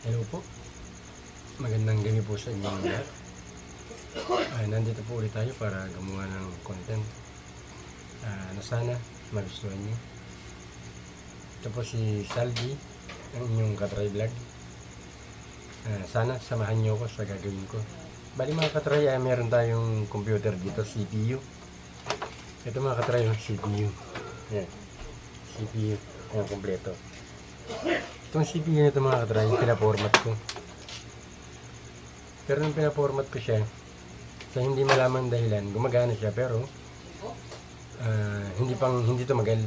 Hello po. Magandang gabi po sa inyong lahat. Nandito po ulit tayo para gumawa ng content na sana magustuhan niyo. Ito po si Salvi, ang inyong katry vlog. Sana samahan niyo ako sa gagawin ko. Bali mga katry, meron tayong computer dito, CPU. Ito mga katry, yung CPU. Yan. CPU. Yan, kompleto. Itong CPU nito mga katry, pinaformat ko. Pero nung pinaformat ko siya, sa hindi malaman dahilan, gumagana siya pero hindi tumagal.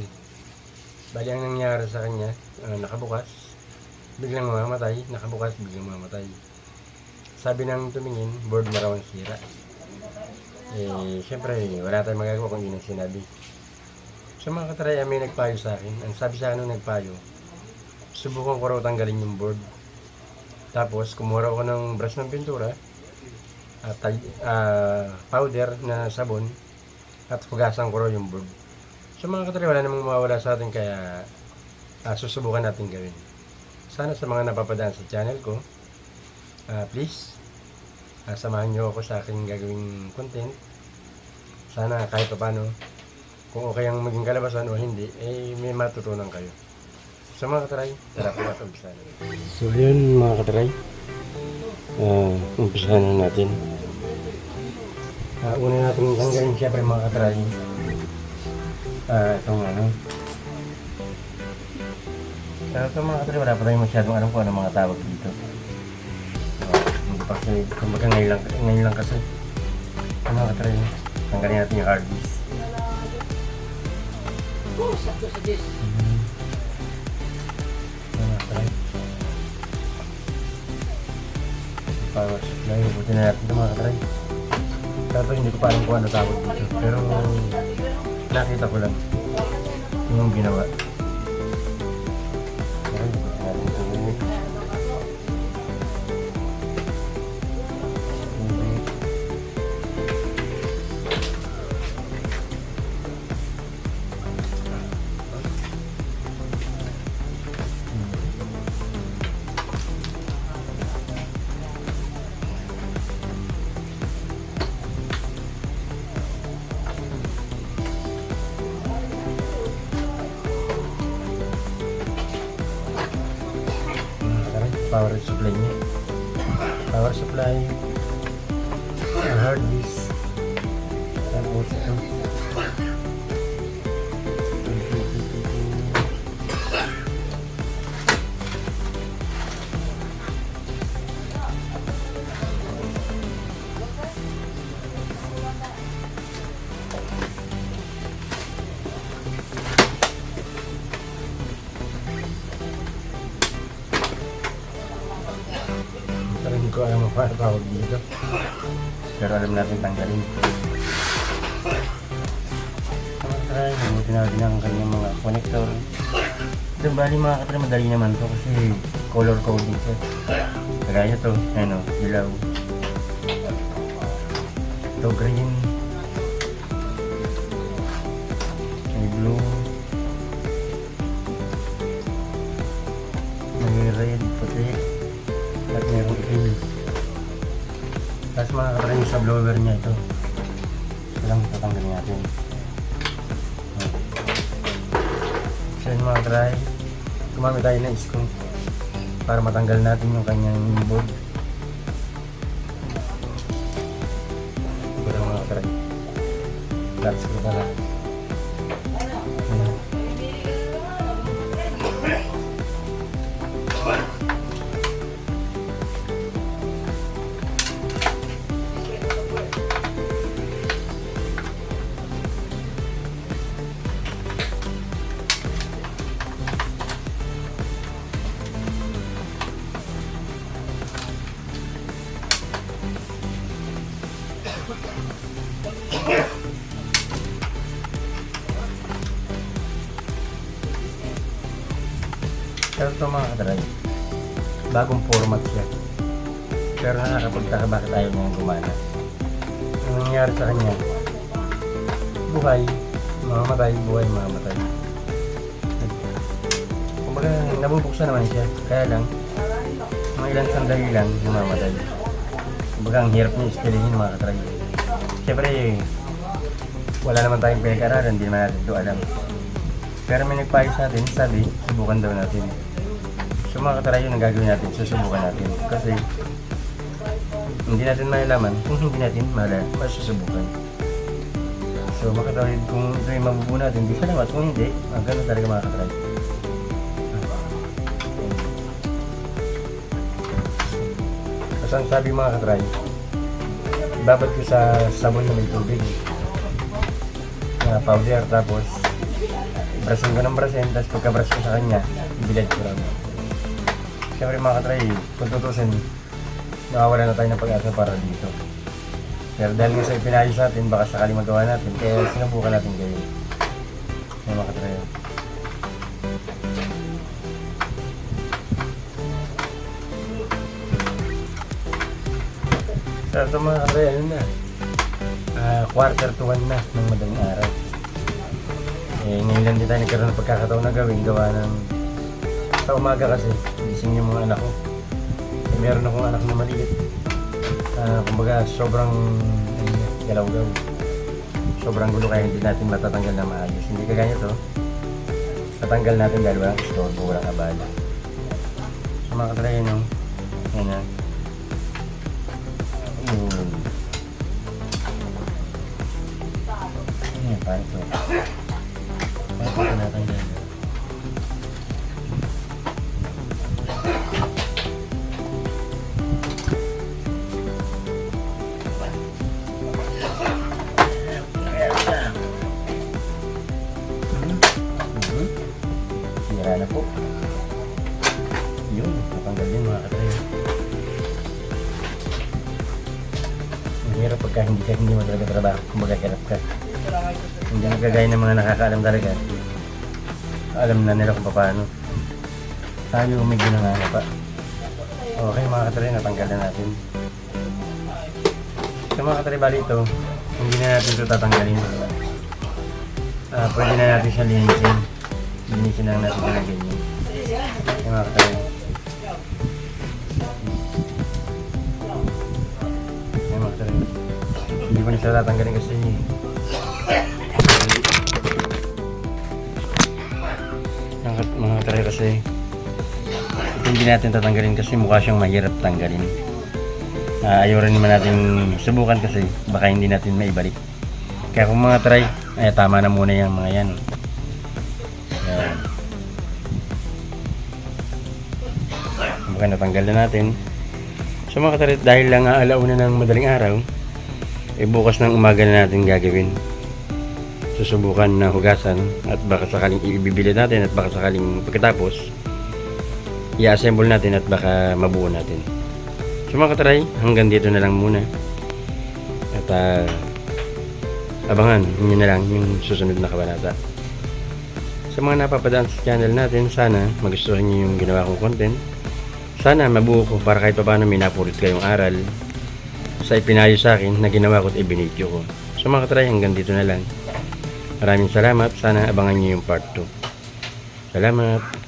Bali ang nangyari sa kanya, nakabukas, biglang mamamatay, nakabukas, biglang mamamatay. Sabi nang tumingin, board na raw ang sira. Syempre, wala tayong magagawa kung hindi nang sinabi. So mga katry, may nagpayo sa akin. Ang sabi sa akin nung nagpayo, subukan ko raw tanggalin yung board. Tapos, kumuha ako ng brush ng pintura, at powder na sabon, at hugasan ko raw yung board. So mga katry, wala namang mawawala sa atin, kaya susubukan natin gawin. Sana sa mga napapadaan sa channel ko, please, samahan nyo ako sa aking gagawing content. Sana kahit paano, kung okay ang maging kalabasan o hindi, may matutunan kayo. So mga katry, tara po natin umpisahan. So yun mga katry, umpisahan na natin. Una natin tanggalin siyempre mga katry, itong ito mga katry, wala pa tayong masyadong alam kung ano mga tawag dito. Hindi pa kasi, kumbaga ngayon lang kasi. Mga katry, tanggalin natin yung hard disk. Sakto sa disk. Power supply, buti na natin ito mga katry. Pero hindi ko pa alam kung ano tawag dito, pero nakita ko lang yung ginawa. Pero hindi ko natin ito. Power supply niya. Power supply, hard disk, tapos ito. Pero hindi ko alam ang tawag dito. Pero alam natin tanggalin. Try, mabuti natin ang kanyang mga connector. Ito bali mga katry, madali naman to kasi color coding siya. Kagaya to, ano, dilaw. Ito green. May blue. May red, puti. At merong itim. Tapos mga katry, yung sa blower niya ito. Ito lang tatanggalin natin. So yun mga katry, gumamit tayo ng iskong para matanggal natin yung kanyang board. Ito lang mga katry. That's ko pala. Pero ito mga katry, bagong format siya. Pero nakakapagtaka bakit ayaw niyang gumana. Ang nangyari sa kanya, buhay, mamamatay, buhay, mamamatay. Kumbaga nabubuksan naman siya, kaya lang mga ilang sandali lang, namamatay. Kumbaga ang hirap niya iskilihin mga katry. Siyempre, wala naman tayong pinag-aralan, hindi naman natin ito alam. Pero may nagpayo sa atin, sabi, subukan daw natin. So mga katry, yun ang gagawin natin, susubukan natin. Kasi, hindi natin malalaman kung hindi natin masusubukan. So mga katry, kung ito yung mabubuo natin, di salamat. Kung hindi, ganun talaga mga katry. Kasi ang sabi mga katry, babad ko sa sabon na may tubig na powder, tapos brasin ko ng brasin, tapos pagka-brush ko sa kanya, ibilad ko lang. Siyempre mga katry, kung tutusin, nakawala na tayo ng pag-asa para dito. Pero dahil nga sa ipinayo sa atin, baka sakali magawa natin, kaya sinubukan natin kayo. Ay mga katry. So ito mga katry, ano na? Quarter to 1 na ng madaling araw. Ngayon lang din tayo nagkaroon ng pagkakataon na gawin, gawa ng sa umaga kasi, gising yung mga anak ko. Meron akong anak na maliit. Kumbaga sobrang galaw-gaw. Sobrang gulo kaya hindi natin matatanggal na maayos. Hindi kagaya to. Tatanggal natin dahil walang istorbo, walang abala. So mga katry, no? Yan na. Yan, paano ito? Paano ito natanggal? Sira na po. Yun, natanggal din mga katry. Ang hirap pagka hindi mo talaga trabaho kung magkakalap ka. Hindi nagkagaya ng mga nakakaalam talaga. Alam na nila kung paano. Tayo may ginangana pa. Okay mga katry, natanggal na natin. So mga katry, bali ito, hindi na natin ito tatanggalin. Pwede na natin siya linisin. Linisin lang natin na ganyan. Okay mga katry. Okay mga katry. Hindi ko na siya tatanggalin kasi mga katry kasi ito hindi natin tatanggalin kasi mukha siyang mahirap tanggalin. Ayaw rin naman natin subukan kasi baka hindi natin maibalik. Kaya kung mga try, ay tama na muna yung mga yan. Ayan. Baka natanggal na natin. So mga katry, dahil lang alauna ng madaling araw, bukas ng umaga na natin gagawin. Susubukan na hugasan at baka sakaling ibibili natin at baka sakaling pagkatapos i-assemble natin at baka mabuo natin. So mga katry, hanggang dito na lang muna at abangan nyo na lang yung susunod na kabanata. Sa mga napapadaan sa channel natin, sana magustuhan nyo yung ginawa kong content. Sana mabuo ko para kahit paano may napulot kayong aral sa ipinayo sa akin na ginawa ko at ibinidyo ko. So mga katry, hanggang dito na lang. Maraming salamat. Sana abangan nyo yung part 2. Salamat.